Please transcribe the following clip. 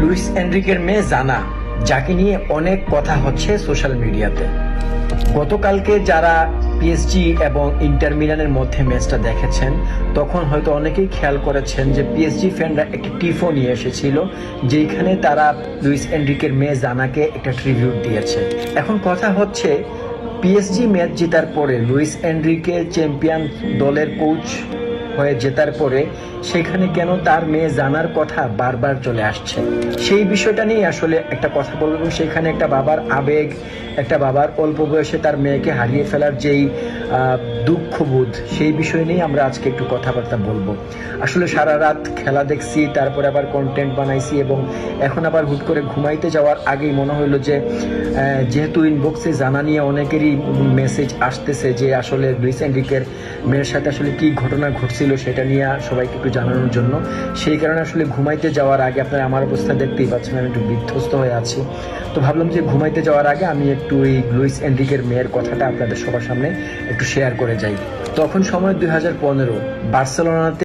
Luis এনরিকের মেয়ে জানা, যাকে নিয়ে অনেক কথা হচ্ছে সোশ্যাল মিডিয়াতে। গতকালকে যারা পিএসজি এবং ইন্টার মিলানের মধ্যে ম্যাচটা দেখেছেন, তখন হয়তো অনেকেই খেয়াল করেছেন যে পিএসজি ফ্যানরা একটা টিফো নিয়ে এসেছিল, যেখানে তারা লুইস এনরিকের মেয়ে জানাকে একটা ট্রিবিউট দিয়েছে। এখন কথা হচ্ছে, পিএসজি ম্যাচ জেতার পরে লুইস এনরিকে চ্যাম্পিয়ন দলের কোচ হয়ে জেতার পরে সেখানে কেন তার মেয়ে জানার কথা বারবার চলে আসছে, সেই বিষয়টা নিয়ে আসলে একটা কথা বলবো। এবং সেখানে একটা বাবার আবেগ, একটা বাবার অল্প বয়সে তার মেয়েকে হারিয়ে ফেলার যেই দুঃখবোধ, সেই বিষয় নিয়ে আমরা আজকে একটু কথাবার্তা বলবো। আসলে সারা রাত খেলা দেখছি, তারপরে আবার কন্টেন্ট বানাইছি, এবং এখন আবার হুট করে ঘুমাইতে যাওয়ার আগেই মনে হইলো যে যেহেতু ইনবক্সে জানা নিয়ে অনেকেরই মেসেজ আসতেছে যে আসলে লুইস এনরিকের মেয়ের সাথে আসলে কি ঘটনা ঘটছিল সেটা নিয়ে সবাইকে একটু জানানোর জন্য, সেই কারণে আসলে ঘুমাইতে যাওয়ার আগে আপনারা আমার অবস্থা দেখতেই পাচ্ছেন, আমি একটু বিধ্বস্ত হয়ে আছি। তো ভাবলাম যে ঘুমাইতে যাওয়ার আগে আমি একটু এই লুইস এনরিকের মেয়ের কথাটা আপনাদের সবার সামনে একটু শেয়ার করে যাই। তখন সময় 2015, বার্সেলোনাতে